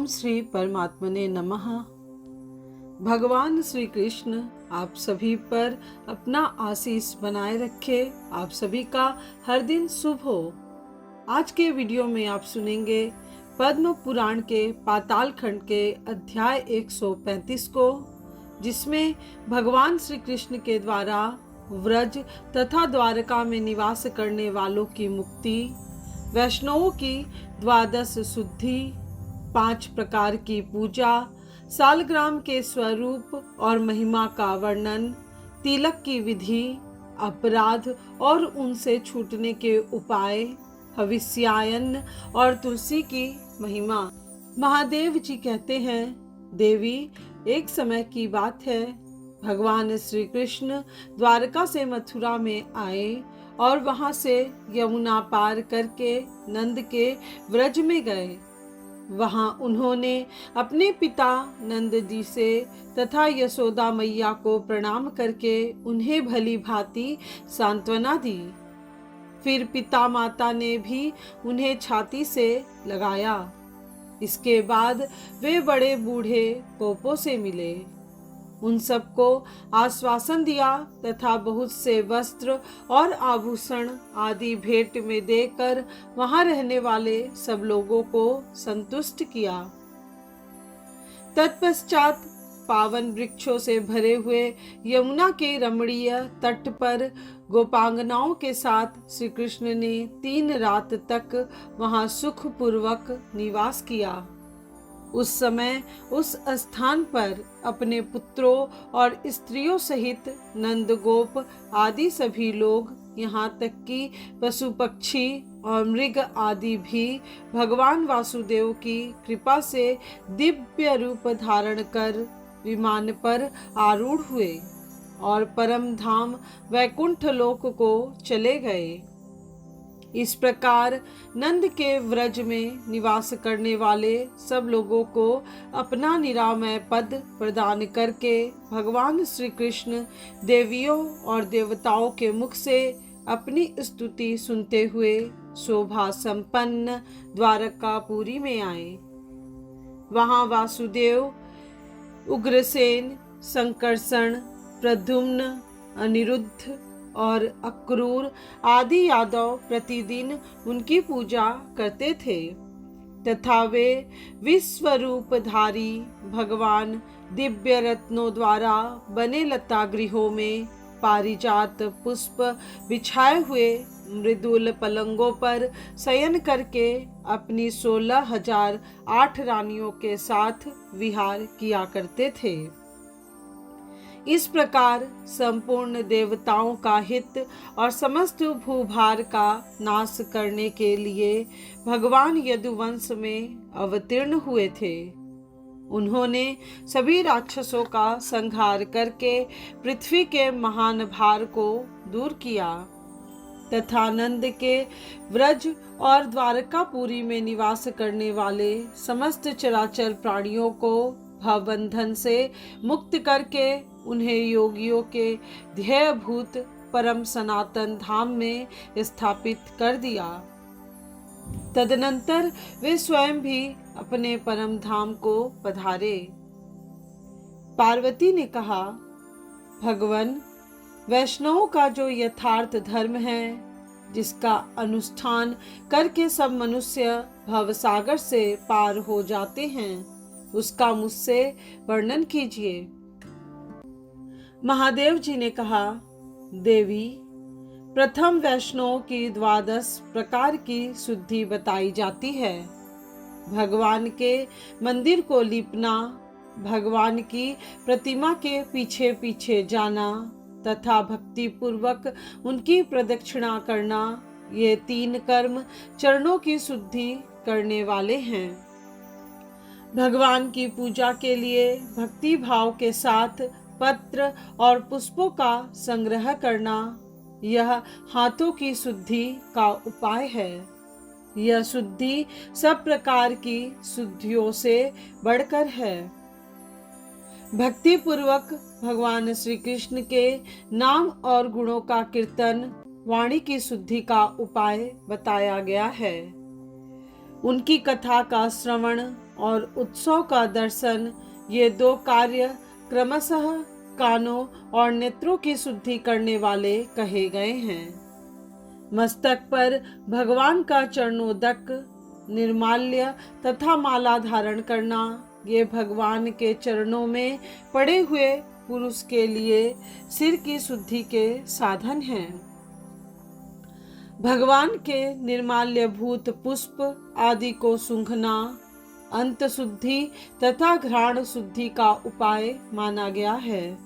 श्री परमात्मने नमः। भगवान श्री कृष्ण आप सभी पर अपना आशीष बनाए रखे। आप सभी का हर दिन शुभ हो। आज के वीडियो में आप सुनेंगे पद्म पुराण के पाताल खंड के अध्याय 135 को, जिसमें भगवान श्री कृष्ण के द्वारा व्रज तथा द्वारका में निवास करने वालों की मुक्ति, वैष्णवों की द्वादश शुद्धि, 5 प्रकार की पूजा, सालग्राम के स्वरूप और महिमा का वर्णन, तिलक की विधि, अपराध और उनसे छूटने के उपाय, हविष्यायन और तुलसी की महिमा। महादेव जी कहते हैं, देवी, एक समय की बात है, भगवान श्री कृष्ण द्वारका से मथुरा में आए और वहां से यमुना पार करके नंद के व्रज में गए। वहां उन्होंने अपने पिता नंद जी से तथा यशोदा मैया को प्रणाम करके उन्हें भली भांति सांत्वना दी। फिर पिता माता ने भी उन्हें छाती से लगाया। इसके बाद वे बड़े बूढ़े गोपों से मिले, उन सबको आश्वासन दिया तथा बहुत से वस्त्र और आभूषण आदि भेंट में देकर वहां रहने वाले सब लोगों को संतुष्ट किया। तत्पश्चात पावन वृक्षों से भरे हुए यमुना के रमणीय तट पर गोपांगनाओं के साथ श्री कृष्ण ने 3 रात तक वहां सुखपूर्वक निवास किया। उस समय उस स्थान पर अपने पुत्रों और स्त्रियों सहित नंद गोप आदि सभी लोग, यहाँ तक कि पशु पक्षी और मृग आदि भी भगवान वासुदेव की कृपा से दिव्य रूप धारण कर विमान पर आरूढ़ हुए और परम धाम वैकुंठ लोक को चले गए। इस प्रकार नंद के व्रज में निवास करने वाले सब लोगों को अपना निरामय पद प्रदान करके भगवान श्री कृष्ण देवियों और देवताओं के मुख से अपनी स्तुति सुनते हुए शोभा संपन्न द्वारकापुरी में आए। वहां वासुदेव, उग्रसेन, संकर्षण, प्रद्युम्न, अनिरुद्ध और अक्रूर आदि यादव प्रतिदिन उनकी पूजा करते थे तथा वे विश्वरूपधारी भगवान दिव्य रत्नों द्वारा बने लता गृहों में पारिजात पुष्प बिछाए हुए मृदुल पलंगों पर शयन करके अपनी 16,008 रानियों के साथ विहार किया करते थे। इस प्रकार संपूर्ण देवताओं का हित और समस्त भूभार का नाश करने के लिए भगवान यदुवंश में अवतीर्ण हुए थे। उन्होंने सभी राक्षसों का संहार करके पृथ्वी के महान भार को दूर किया तथा नंद के व्रज और द्वारकापुरी में निवास करने वाले समस्त चराचर प्राणियों को भवबंधन से मुक्त करके उन्हें योगियों के ध्येयभूत परम सनातन धाम में स्थापित कर दिया। तदनंतर वे स्वयं भी अपने परम धाम को पधारे। पार्वती ने कहा, भगवान, वैष्णवों का जो यथार्थ धर्म है, जिसका अनुष्ठान करके सब मनुष्य भवसागर से पार हो जाते हैं, उसका मुझसे वर्णन कीजिए। महादेव जी ने कहा, देवी, प्रथम वैष्णव की 12 प्रकार की शुद्धि बताई जाती है। भगवान के मंदिर को लीपना, भगवान की प्रतिमा के पीछे पीछे जाना तथा भक्ति पूर्वक उनकी प्रदक्षिणा करना, ये 3 कर्म चरणों की शुद्धि करने वाले हैं। भगवान की पूजा के लिए भक्ति भाव के साथ पत्र और पुष्पों का संग्रह करना, यह हाथों की शुद्धि का उपाय है। यह शुद्धि सब प्रकार की शुद्धियों से बढ़कर है। भक्ति पूर्वक भगवान श्री कृष्ण के नाम और गुणों का कीर्तन वाणी की शुद्धि का उपाय बताया गया है। उनकी कथा का श्रवण और उत्सव का दर्शन, ये दो कार्य क्रमशः कानों और नेत्रों की शुद्धि करने वाले कहे गए हैं। मस्तक पर भगवान का चरणोदक, निर्माल्य तथा माला धारण करना, ये भगवान के चरणों में पड़े हुए पुरुष के लिए सिर की शुद्धि के साधन हैं। भगवान के निर्माल्यभूत पुष्प आदि को सूंघना अंत शुद्धि तथा घ्राण शुद्धि का उपाय माना गया है।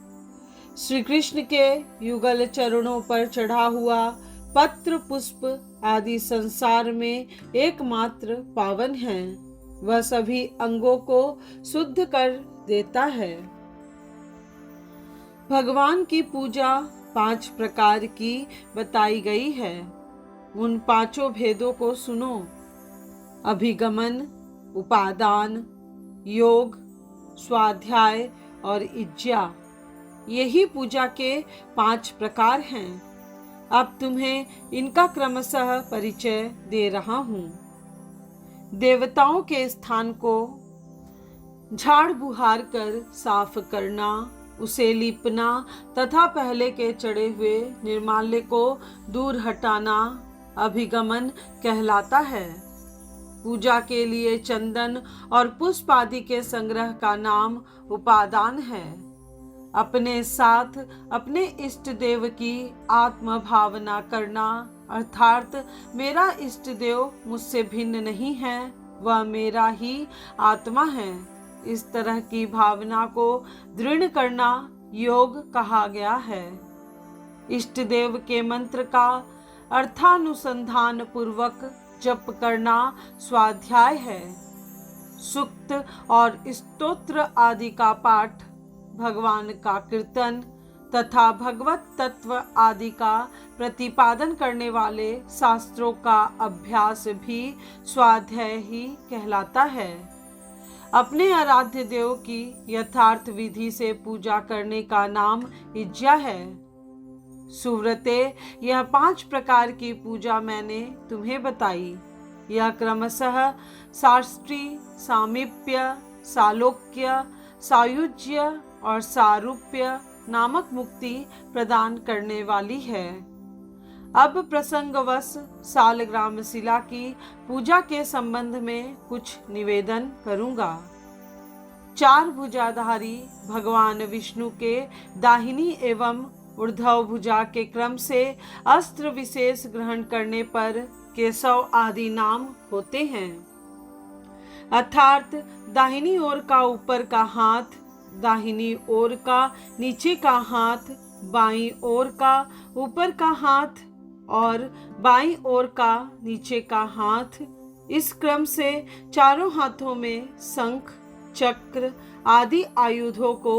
श्री कृष्ण के युगल चरणों पर चढ़ा हुआ पत्र पुष्प आदि संसार में एकमात्र पावन है। वह सभी अंगों को शुद्ध कर देता है। भगवान की पूजा 5 प्रकार की बताई गई है। उन 5 भेदों को सुनो। अभिगमन, उपादान, योग, स्वाध्याय और इज्जा, यही पूजा के 5 प्रकार हैं। अब तुम्हें इनका क्रमशः परिचय दे रहा हूँ। देवताओं के स्थान को झाड़ बुहार कर साफ करना, उसे लीपना तथा पहले के चढ़े हुए निर्माल्य को दूर हटाना अभिगमन कहलाता है। पूजा के लिए चंदन और पुष्प आदि के संग्रह का नाम उपादान है। अपने साथ अपने इष्ट देव की आत्म भावना करना, अर्थात मेरा इष्ट देव मुझसे भिन्न नहीं है, वह मेरा ही आत्मा है, इस तरह की भावना को दृढ़ करना योग कहा गया है। इष्ट देव के मंत्र का अर्थानुसंधान पूर्वक जप करना स्वाध्याय है। सूक्त और स्तोत्र आदि का पाठ, भगवान का कीर्तन तथा भगवत तत्व आदि का प्रतिपादन करने वाले शास्त्रों का अभ्यास भी स्वाध्याय ही कहलाता है। अपने आराध्य देव की यथार्थ विधि से पूजा करने का नाम इज्जा है। सुव्रते, यह 5 प्रकार की पूजा मैंने तुम्हें बताई। यह क्रमशः शास्त्री, सामीप्य, सालोक्य, सायुज्य और सारूप्य नामक मुक्ति प्रदान करने वाली है। अब प्रसंगवश सालग्राम शिला की पूजा के संबंध में कुछ निवेदन करूंगा। 4 भुजाधारी भगवान विष्णु के दाहिनी एवं ऊर्ध्व भुजा के क्रम से अस्त्र विशेष ग्रहण करने पर केशव आदि नाम होते हैं। अर्थात दाहिनी ओर का ऊपर का हाथ, दाहिनी ओर का नीचे का हाथ, बाईं ओर का ऊपर का हाथ और बाईं ओर का नीचे का हाथ, इस क्रम से चारों हाथों में शंख, चक्र आदि आयुधों को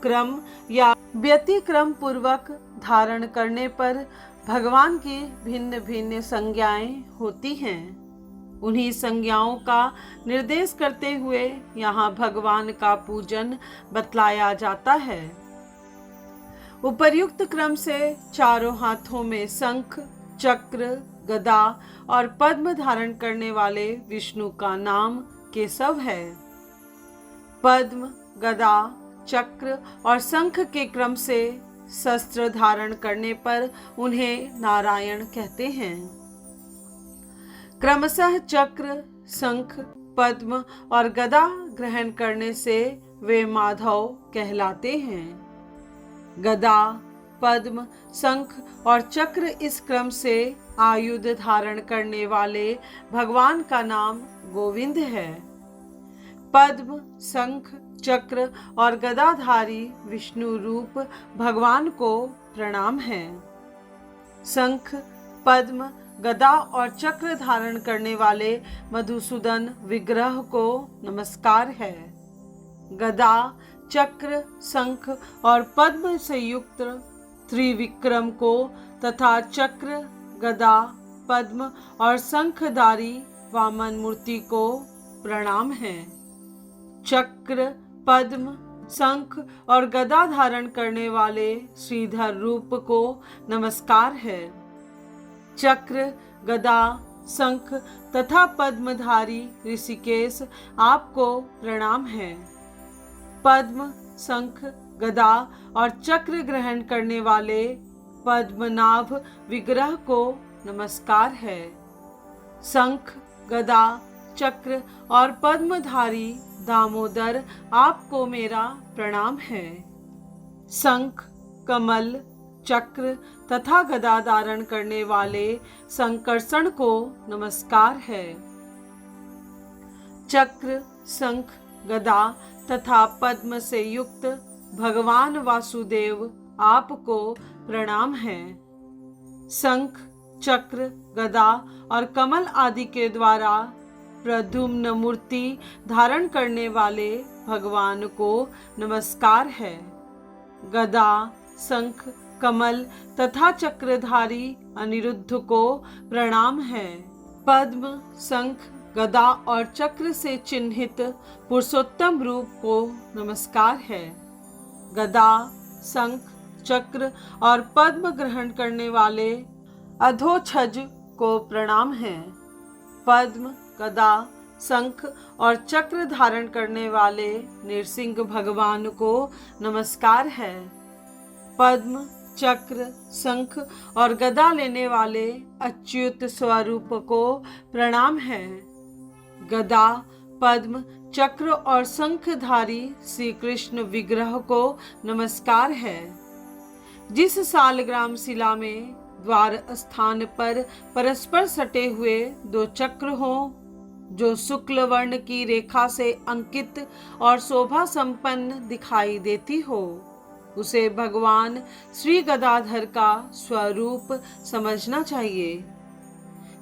क्रम या व्यतिक्रम पूर्वक धारण करने पर भगवान की भिन्न भिन्न संज्ञाएं होती हैं। उन्हीं संज्ञाओं का निर्देश करते हुए यहाँ भगवान का पूजन बतलाया जाता है। उपर्युक्त क्रम से चारों हाथों में शंख, चक्र, गदा और पद्म धारण करने वाले विष्णु का नाम केशव है। पद्म, गदा, चक्र और शंख के क्रम से शस्त्र धारण करने पर उन्हें नारायण कहते हैं। क्रमशः चक्र, शंख, पद्म और गदा ग्रहण करने से वे माधव कहलाते हैं। गदा, पद्म, शंख और चक्र इस क्रम से आयुध धारण करने वाले भगवान का नाम गोविंद है। पद्म, शंख, चक्र और गदाधारी विष्णु रूप भगवान को प्रणाम है। शंख, पद्म, गदा और चक्र धारण करने वाले मधुसूदन विग्रह को नमस्कार है। गदा, चक्र, शंख और पद्म से युक्त त्रिविक्रम को तथा चक्र, गदा, पद्म और शंखधारी वामन मूर्ति को प्रणाम है। चक्र, पद्म, शंख और गदा धारण करने वाले श्रीधर रूप को नमस्कार है। चक्र, गदा, शंख तथा पद्मधारी ऋषिकेश आपको प्रणाम है। पद्म, शंख, गदा और चक्र ग्रहण करने वाले पद्मनाभ विग्रह को नमस्कार है। शंख, गदा, चक्र और पद्मधारी दामोदर आपको मेरा प्रणाम है। शंख, कमल, चक्र तथा गदा धारण करने वाले संकर्षण को नमस्कार है। चक्र, शंख, गदा तथा पद्म से युक्त भगवान वासुदेव आपको प्रणाम है। शंख, चक्र, गदा और कमल आदि के द्वारा प्रद्युम्न मूर्ति धारण करने वाले भगवान को नमस्कार है। गदा, शंख, कमल तथा चक्रधारी अनिरुद्ध को प्रणाम है। पद्म, शंख, गदा और चक्र से चिन्हित पुरुषोत्तम रूप को नमस्कार है। गदा, शंख, चक्र और पद्म ग्रहण करने वाले अधोक्षज को प्रणाम है। पद्म, गदा, शंख और चक्र धारण करने वाले नृसिंह भगवान को नमस्कार है। पद्म, चक्र, शंख और गदा लेने वाले अच्युत स्वरूप को प्रणाम है। गदा, पद्म, चक्र और शंखधारी श्री कृष्ण विग्रह को नमस्कार है। जिस सालग्राम शिला में द्वार स्थान पर परस्पर सटे हुए दो चक्र हों, जो शुक्ल वर्ण की रेखा से अंकित और शोभा संपन्न दिखाई देती हो, उसे भगवान श्री गदाधर का स्वरूप समझना चाहिए।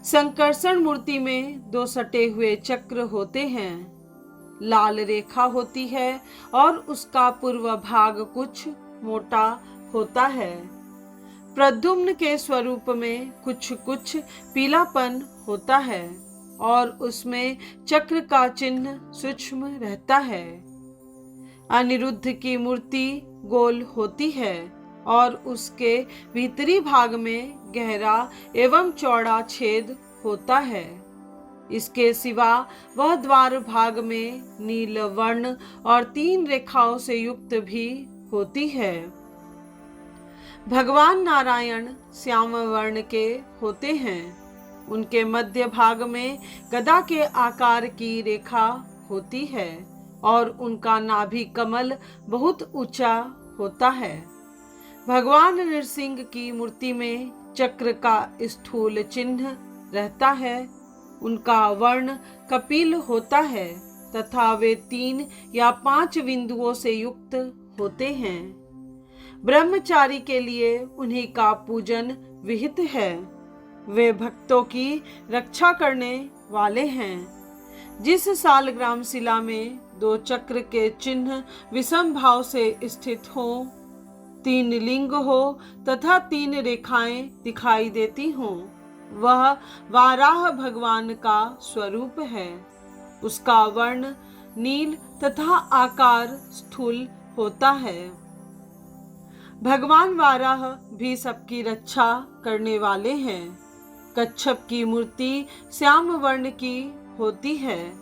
संकर्षण मूर्ति में दो सटे हुए चक्र होते हैं। लाल रेखा होती है और उसका पूर्व भाग कुछ मोटा होता है। प्रद्युम्न के स्वरूप में कुछ कुछ पीलापन होता है और उसमें चक्र का चिन्ह सूक्ष्म रहता है। अनिरुद्ध की मूर्ति गोल होती है और उसके भीतरी भाग में गहरा एवं चौड़ा छेद होता है। इसके सिवा वह द्वार भाग में नील वर्ण और 3 रेखाओं से युक्त भी होती है। भगवान नारायण श्याम वर्ण के होते हैं। उनके मध्य भाग में गदा के आकार की रेखा होती है और उनका नाभि कमल बहुत ऊंचा होता है। भगवान नृसिंह की मूर्ति में चक्र का स्थूल चिन्ह रहता है। उनका वर्ण कपिल होता है तथा वे 3 या 5 बिंदुओं से युक्त होते हैं। ब्रह्मचारी के लिए उन्हीं का पूजन विहित है। वे भक्तों की रक्षा करने वाले हैं। जिस सालग्राम शिला में 2 चक्र के चिन्ह विषम भाव से स्थित हो, 3 लिंग हो तथा 3 रेखाएं दिखाई देती हों, वह वाराह भगवान का स्वरूप है। उसका वर्ण नील तथा आकार स्थूल होता है। भगवान वाराह भी सबकी रक्षा करने वाले हैं। कच्छप की मूर्ति श्याम वर्ण की होती है।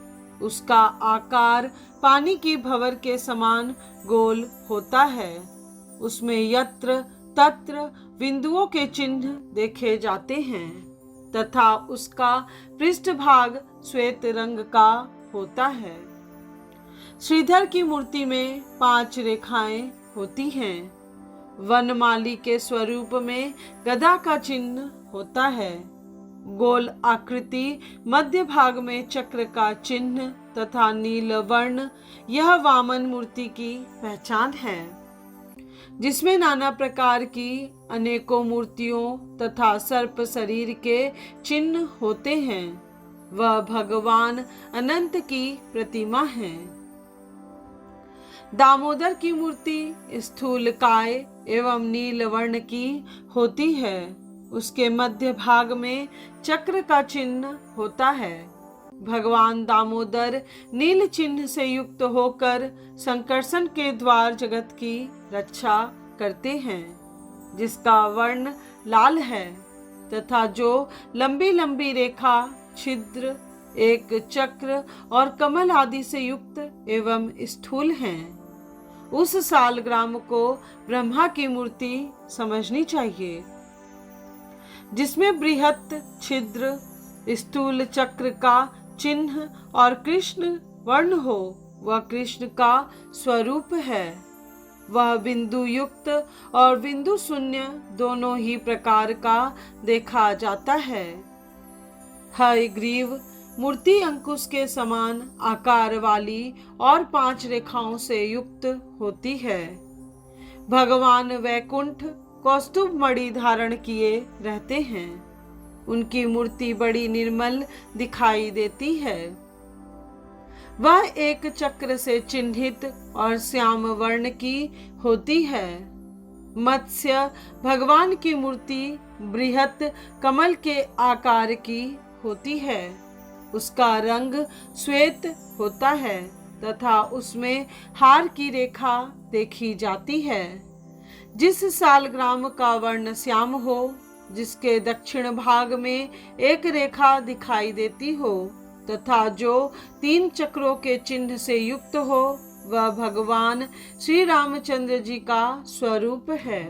उसका आकार पानी की भंवर के समान गोल होता है। उसमें यत्र तत्र बिंदुओं के चिन्ह देखे जाते हैं तथा उसका पृष्ठभाग श्वेत रंग का होता है। श्रीधर की मूर्ति में 5 रेखाएं होती हैं। वनमाली के स्वरूप में गदा का चिन्ह होता है। गोल आकृति, मध्य भाग में चक्र का चिन्ह तथा नील वर्ण, यह वामन मूर्ति की पहचान है। जिसमें नाना प्रकार की अनेकों मूर्तियों तथा सर्प शरीर के चिन्ह होते हैं, वह भगवान अनंत की प्रतिमा है। दामोदर की मूर्ति स्थूल काय एवं नील वर्ण की होती है। उसके मध्य भाग में चक्र का चिन्ह होता है। भगवान दामोदर नील चिन्ह से युक्त होकर संकर्षण के द्वार जगत की रक्षा करते हैं, जिसका वर्ण लाल है। तथा जो लंबी लंबी रेखा, छिद्र, एक चक्र और कमल आदि से युक्त एवं स्थूल हैं, उस सालग्राम को ब्रह्मा की मूर्ति समझनी चाहिए। जिसमें बृहत छिद्र, स्थूल चक्र का चिन्ह और कृष्ण वर्ण हो, वह कृष्ण का स्वरूप है। वह बिंदु युक्त और बिंदु शून्य दोनों ही प्रकार का देखा जाता है। हयग्रीव मूर्ति अंकुश के समान आकार वाली और 5 रेखाओं से युक्त होती है। भगवान वैकुंठ कौस्तुभ मणि धारण किए रहते हैं। उनकी मूर्ति बड़ी निर्मल दिखाई देती है। वह एक चक्र से चिन्हित और श्याम वर्ण की होती है। मत्स्य भगवान की मूर्ति बृहत कमल के आकार की होती है। उसका रंग श्वेत होता है तथा उसमें हार की रेखा देखी जाती है। जिस सालग्राम का वर्ण श्याम हो, जिसके दक्षिण भाग में एक रेखा दिखाई देती हो तथा जो 3 चक्रों के चिन्ह से युक्त हो, वह भगवान श्री रामचंद्र जी का स्वरूप है।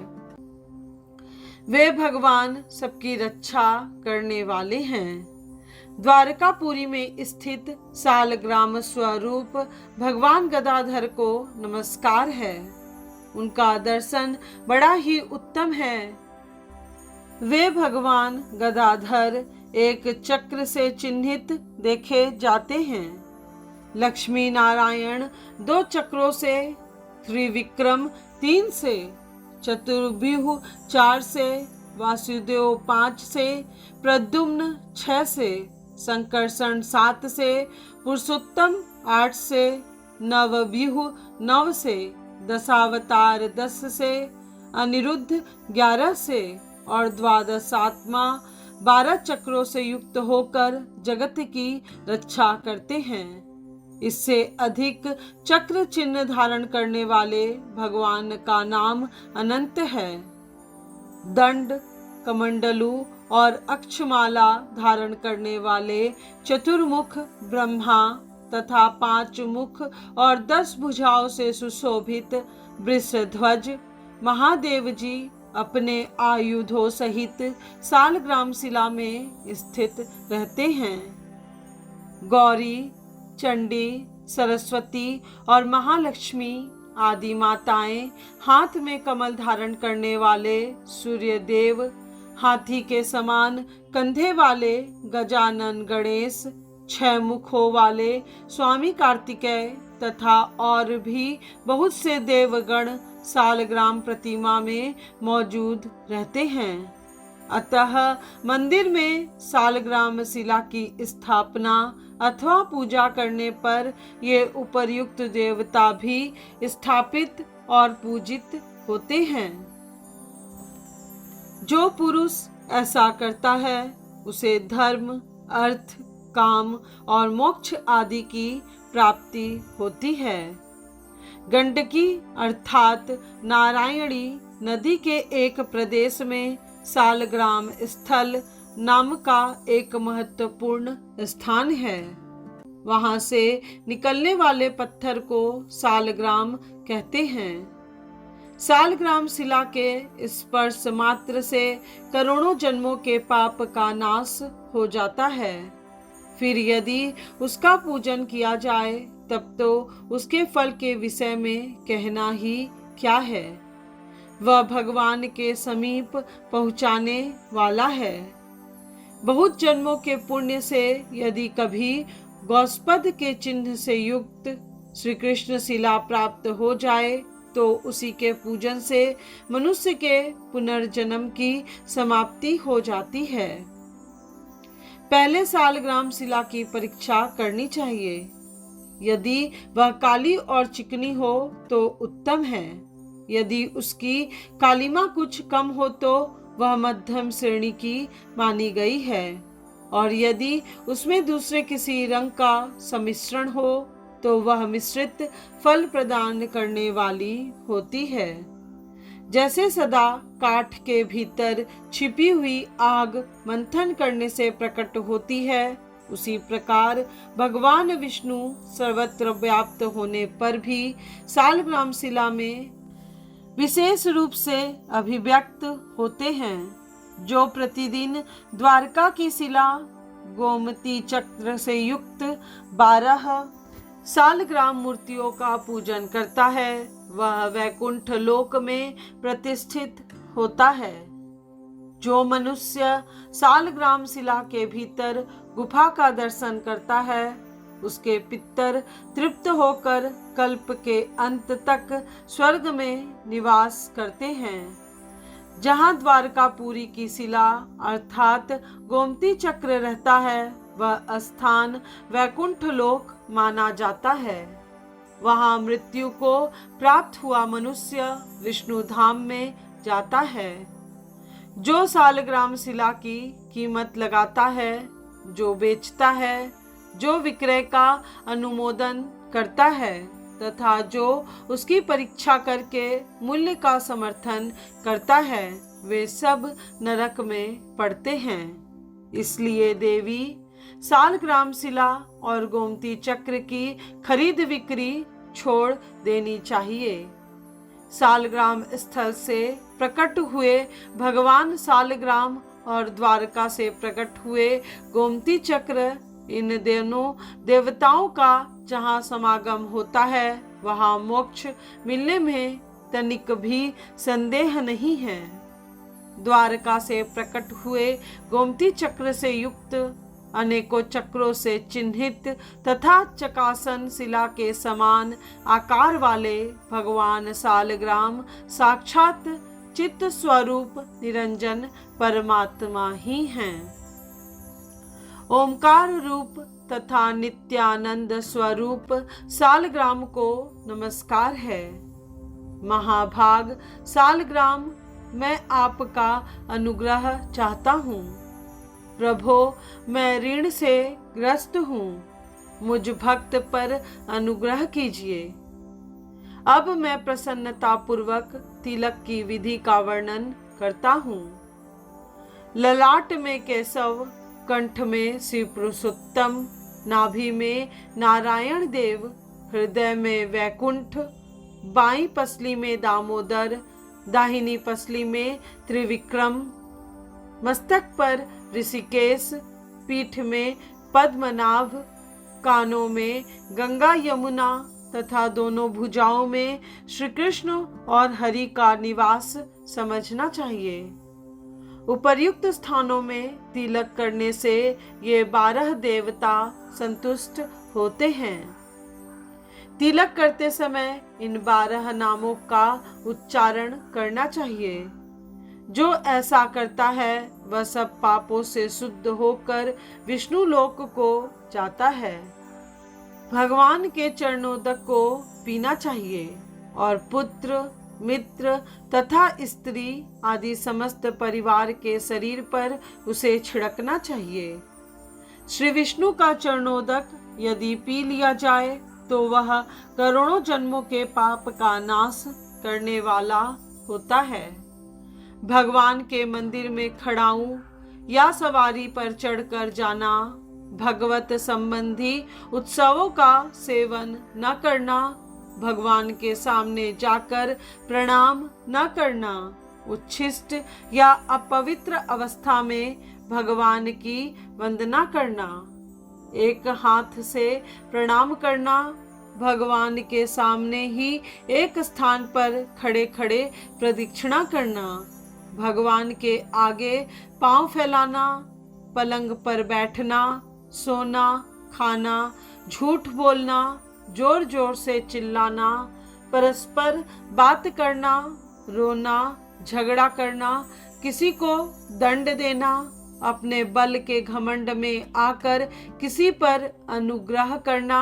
वे भगवान सबकी रक्षा करने वाले हैं। द्वारकापुरी में स्थित सालग्राम स्वरूप भगवान गदाधर को नमस्कार है। उनका दर्शन बड़ा ही उत्तम है। वे भगवान गदाधर एक चक्र से चिन्हित देखे जाते हैं। लक्ष्मी नारायण 2 चक्रों से, त्रिविक्रम 3 से, चतुर्व्यूह 4 से, वासुदेव 5 से, प्रद्युम्न 6 से, संकर्षण 7 से, पुरुषोत्तम 8 से, नवव्यूह 9 से, दशावतार 10 से, अनिरुद्ध 11 से और द्वादश आत्मा 12 चक्रों से युक्त होकर जगत की रक्षा करते हैं। इससे अधिक चक्र चिन्ह धारण करने वाले भगवान का नाम अनंत है। दंड, कमंडलू और अक्षमाला धारण करने वाले चतुर्मुख ब्रह्मा तथा 5 मुख और 10 भुजाओं से सुशोभित वृषध्वज महादेव जी अपने आयुधों सहित सालग्राम शिला में स्थित रहते हैं। गौरी, चंडी, सरस्वती और महालक्ष्मी आदि माताएं हाथ में कमल धारण करने वाले सूर्य देव, हाथी के समान कंधे वाले गजानन गणेश, 6 मुखों वाले स्वामी कार्तिकेय तथा और भी बहुत से देवगण सालग्राम प्रतिमा में मौजूद रहते हैं। अतः मंदिर में सालग्राम शिला की स्थापना अथवा पूजा करने पर ये उपर्युक्त देवता भी स्थापित और पूजित होते हैं। जो पुरुष ऐसा करता है उसे धर्म, अर्थ, काम और मोक्ष आदि की प्राप्ति होती है। गंडकी अर्थात नारायणी नदी के एक प्रदेश में सालग्राम स्थल नाम का एक महत्वपूर्ण स्थान है। वहां से निकलने वाले पत्थर को सालग्राम कहते हैं। सालग्राम शिला के स्पर्श मात्र से करोड़ों जन्मों के पाप का नाश हो जाता है। फिर यदि उसका पूजन किया जाए तब तो उसके फल के विषय में कहना ही क्या है। वह भगवान के समीप पहुंचाने वाला है। बहुत जन्मों के पुण्य से यदि कभी गौस्पद के चिन्ह से युक्त श्री कृष्ण शिला प्राप्त हो जाए तो उसी के पूजन से मनुष्य के पुनर्जन्म की समाप्ति हो जाती है। पहले सालग्राम शिला की परीक्षा करनी चाहिए। यदि वह काली और चिकनी हो तो उत्तम है। यदि उसकी कालिमा कुछ कम हो तो वह मध्यम श्रेणी की मानी गई है, और यदि उसमें दूसरे किसी रंग का सम्मिश्रण हो तो वह मिश्रित फल प्रदान करने वाली होती है। जैसे सदा काठ के भीतर छिपी हुई आग मंथन करने से प्रकट होती है, उसी प्रकार भगवान विष्णु सर्वत्र व्याप्त होने पर भी सालग्राम शिला में विशेष रूप से अभिव्यक्त होते हैं। जो प्रतिदिन द्वारका की शिला गोमती चक्र से युक्त 12 सालग्राम मूर्तियों का पूजन करता है, वह वैकुंठ लोक में प्रतिष्ठित होता है। जो मनुष्य सालग्राम शिला के भीतर गुफा का दर्शन करता है, उसके पितर तृप्त होकर कल्प के अंत तक स्वर्ग में निवास करते हैं। जहाँ द्वारकापुरी की शिला अर्थात गोमती चक्र रहता है, वह स्थान वैकुंठ लोक माना जाता है। वहाँ मृत्यु को प्राप्त हुआ मनुष्य विष्णु धाम में जाता है। जो सालग्राम शिला की कीमत लगाता है, जो बेचता है, जो विक्रय का अनुमोदन करता है तथा जो उसकी परीक्षा करके मूल्य का समर्थन करता है, वे सब नरक में पड़ते हैं। इसलिए देवी सालग्राम शिला और गोमती चक्र की खरीद बिक्री छोड़ देनी चाहिए। सालग्राम स्थल से प्रकट हुए भगवान सालग्राम और द्वारका से प्रकट हुए गोमती चक्र, इन दोनों देवताओं का जहाँ समागम होता है, वहाँ मोक्ष मिलने में तनिक भी संदेह नहीं है। द्वारका से प्रकट हुए गोमती चक्र से युक्त अनेकों चक्रों से चिन्हित तथा चकासन शिला के समान आकार वाले भगवान सालग्राम साक्षात चित्त स्वरूप निरंजन परमात्मा ही हैं। ओमकार रूप तथा नित्यानंद स्वरूप सालग्राम को नमस्कार है। महाभाग सालग्राम, मैं आपका अनुग्रह चाहता हूँ। प्रभो, मैं ऋण से ग्रस्त हूँ, मुझ भक्त पर अनुग्रह कीजिए। अब मैं प्रसन्नता पूर्वक तिलक की विधि का वर्णन करता हूँ। ललाट में केशव, कंठ में शिव पुरुषोत्तम, नाभि में नारायण देव, हृदय में वैकुंठ, बाईं पसली में दामोदर, दाहिनी पसली में त्रिविक्रम, मस्तक पर ऋषिकेश, पीठ में पद्मनाभ, कानों में गंगा यमुना तथा दोनों भुजाओं में श्री कृष्ण और हरि का निवास समझना चाहिए। उपर्युक्त स्थानों में तिलक करने से ये 12 देवता संतुष्ट होते हैं। तिलक करते समय इन 12 नामों का उच्चारण करना चाहिए। जो ऐसा करता है वह सब पापों से शुद्ध होकर विष्णु लोक को जाता है। भगवान के चरणोदक को पीना चाहिए और पुत्र, मित्र तथा स्त्री आदि समस्त परिवार के शरीर पर उसे छिड़कना चाहिए। श्री विष्णु का चरणोदक यदि पी लिया जाए तो वह करोड़ों जन्मों के पाप का नाश करने वाला होता है। भगवान के मंदिर में खड़ाऊं या सवारी पर चढ़कर जाना, भगवत संबंधी उत्सवों का सेवन न करना, भगवान के सामने जाकर प्रणाम न करना, उच्छिष्ट या अपवित्र अवस्था में भगवान की वंदना करना, एक हाथ से प्रणाम करना, भगवान के सामने ही एक स्थान पर खड़े खड़े प्रदक्षिणा करना, भगवान के आगे पांव फैलाना, पलंग पर बैठना, सोना, खाना, झूठ बोलना, जोर जोर से चिल्लाना, परस्पर बात करना, रोना, झगड़ा करना, किसी को दंड देना, अपने बल के घमंड में आकर किसी पर अनुग्रह करना,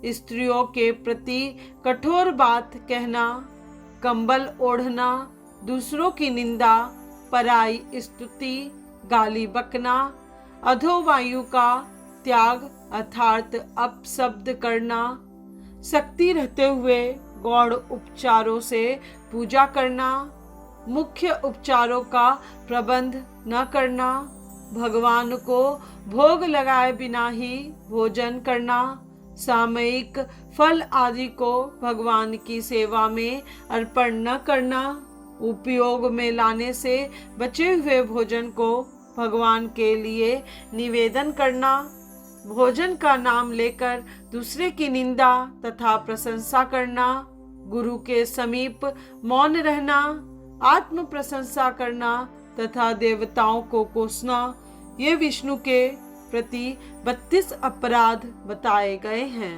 स्त्रियों के प्रति कठोर बात कहना, कंबल ओढ़ना, दूसरों की निंदा, पराई स्तुति, गाली बकना, अधोवायु का त्याग अर्थात अपशब्द करना, शक्ति रहते हुए गौड़ उपचारों से पूजा करना, मुख्य उपचारों का प्रबंध न करना, भगवान को भोग लगाए बिना ही भोजन करना, सामयिक फल आदि को भगवान की सेवा में अर्पण न करना, उपयोग में लाने से बचे हुए भोजन को भगवान के लिए निवेदन करना, भोजन का नाम लेकर दूसरे की निंदा तथा प्रशंसा करना, गुरु के समीप मौन रहना, आत्म प्रशंसा करना तथा देवताओं को कोसना, ये विष्णु के प्रति 32 अपराध बताए गए हैं।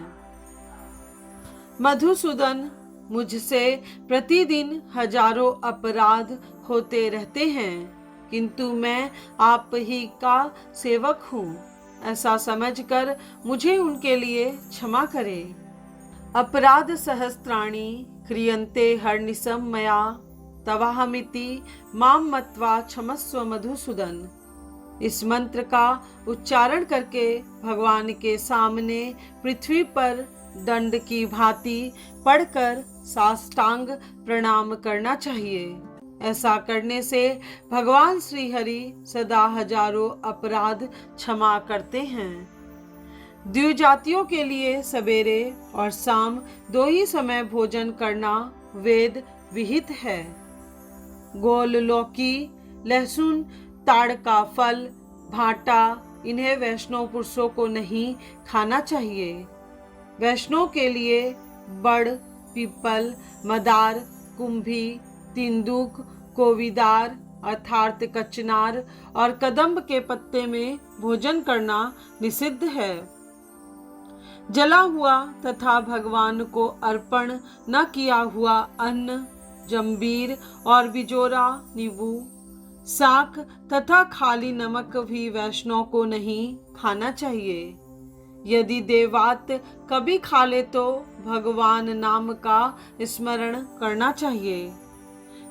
मधुसूदन, मुझसे प्रतिदिन हजारों अपराध होते रहते हैं, किंतु मैं आप ही का सेवक हूँ, ऐसा समझकर मुझे उनके लिए क्षमा करें। अपराध सहस्त्राणि क्रियन्ते हर्निशं मया तवाहमिति माम मत्वा क्षमस्व मधुसूदन। इस मंत्र का उच्चारण करके भगवान के सामने पृथ्वी पर दंड की भांति पड़कर साष्टांग प्रणाम करना चाहिए। ऐसा करने से भगवान श्री हरि सदा हजारों अपराध क्षमा करते हैं। द्विजातियों के लिए सवेरे और शाम 2 ही समय भोजन करना वेद विहित है। गोल लौकी, लहसुन, ताड़ का फल, भाटा, इन्हें वैष्णव पुरुषों को नहीं खाना चाहिए। वैष्णव के लिए बड़, पीपल, मदार, कुंभी, तिंदुक, कोविदार अर्थात कचनार और कदम्ब के पत्ते में भोजन करना निषिद्ध है। जला हुआ तथा भगवान को अर्पण न किया हुआ अन्न, जंबीर और बिजोरा, नींबू, साख तथा खाली नमक भी वैष्णव को नहीं खाना चाहिए। यदि देवात कभी खा ले तो भगवान नाम का स्मरण करना चाहिए।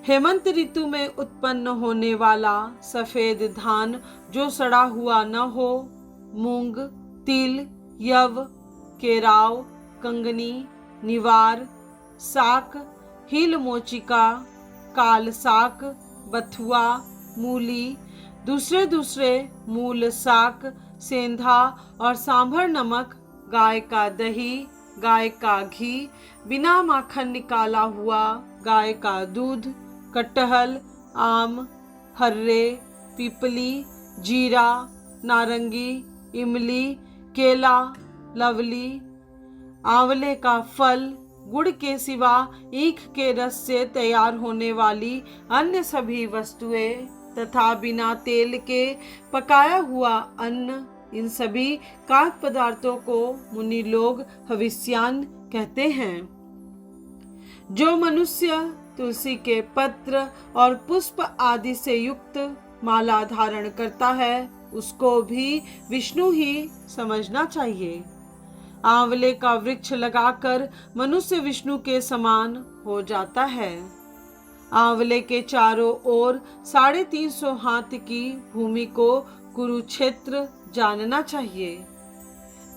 हेमंत ऋतु में उत्पन्न होने वाला सफेद धान जो सड़ा हुआ न हो, मूंग, तिल, यव, केराव, कंगनी, निवार, साक, हिल मोचिका, काल साक, बथुआ, मूली, दूसरे मूल साक, सेंधा और सांभर नमक, गाय का दही, गाय का घी, बिना माखन निकाला हुआ गाय का दूध, कटहल, आम, हर्रे, पीपली, जीरा, नारंगी, इमली, केला, लवली, आंवले का फल, गुड़ के सिवा ईख के रस से तैयार होने वाली अन्य सभी वस्तुएं तथा बिना तेल के पकाया हुआ अन्न, इन सभी खाद्य पदार्थों को मुनि लोग हविष्यान्न कहते हैं। जो मनुष्य तुलसी के पत्र और पुष्प आदि से युक्त माला धारण करता है, उसको भी विष्णु ही समझना चाहिए। आंवले का वृक्ष लगाकर मनुष्य विष्णु के समान हो जाता है। आंवले के चारों ओर 350 हाथ की भूमि को कुरुक्षेत्र जानना चाहिए।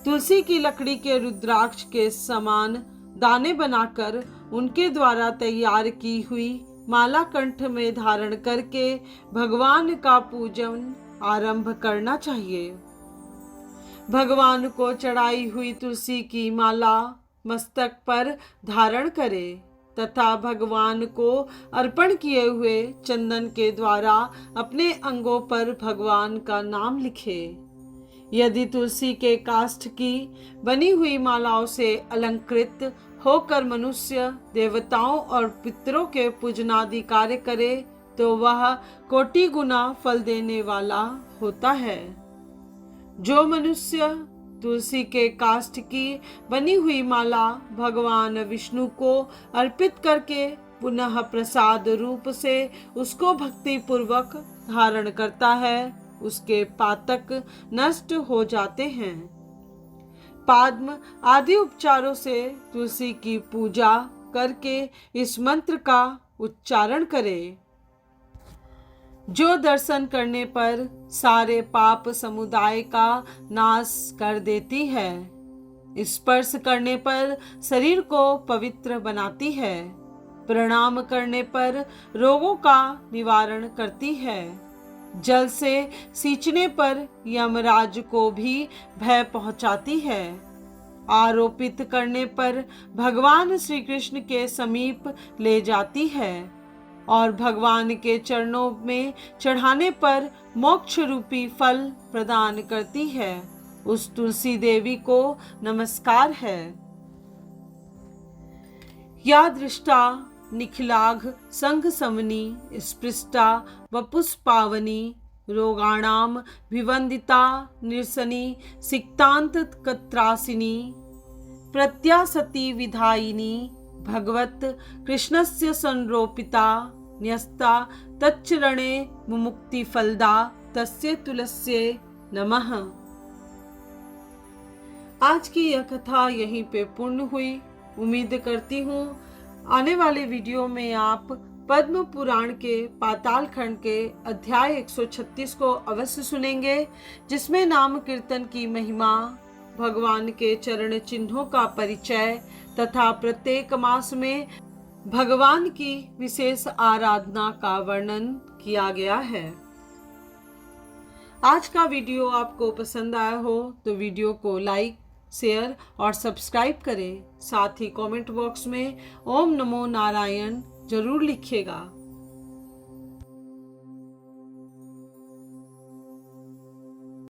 तुलसी की लकड़ी के रुद्राक्ष के समान दाने बनाकर उनके द्वारा तैयार की हुई माला कंठ में धारण करके भगवान का पूजन आरंभ करना चाहिए। भगवान को चढ़ाई हुई तुलसी की माला मस्तक पर धारण करे तथा भगवान को अर्पण किए हुए चंदन के द्वारा अपने अंगों पर भगवान का नाम लिखे। यदि तुलसी के काष्ठ की बनी हुई मालाओं से अलंकृत होकर मनुष्य देवताओं और पितरों के पूजनादि कार्य करे तो वह कोटि गुना फल देने वाला होता है। जो मनुष्य तुलसी के काष्ठ की बनी हुई माला भगवान विष्णु को अर्पित करके पुनः प्रसाद रूप से उसको भक्ति पूर्वक धारण करता है, उसके पातक नष्ट हो जाते हैं। पाद्म आदि उपचारों से तुलसी की पूजा करके इस मंत्र का उच्चारण करें। जो दर्शन करने पर सारे पाप समुदाय का नाश कर देती है, स्पर्श करने पर शरीर को पवित्र बनाती है, प्रणाम करने पर रोगों का निवारण करती है। जल से सींचने पर यमराज को भी भय पहुंचाती है। आरोपित करने पर भगवान श्री कृष्ण के समीप ले जाती है और भगवान के चरणों में चढ़ाने पर मोक्ष रूपी फल प्रदान करती है। उस तुलसी देवी को नमस्कार है। या दृष्टा निखिलाघ संघ समनी स्पृष्टा वपुष्पावनी रोगाणाम विवंदिता निरसनी सिक्तांत कत्रासिनी प्रत्यासती विधायिनी भगवत कृष्णस्य संरोपिता न्यस्ता तच्चरणे मुमुक्ति फलदा तस्य तुलस्ये नमः। आज की यह कथा यहीं पे पूर्ण हुई। उम्मीद करती हूँ आने वाले वीडियो में आप पद्म पुराण के पाताल खंड के अध्याय 136 को अवश्य सुनेंगे, जिसमें नाम कीर्तन की महिमा, भगवान के चरण चिन्हों का परिचय तथा प्रत्येक मास में भगवान की विशेष आराधना का वर्णन किया गया है। आज का वीडियो आपको पसंद आया हो तो वीडियो को लाइक, शेयर और सब्सक्राइब करें। साथ ही कमेंट बॉक्स में ओम नमो नारायण जरूर लिखिएगा।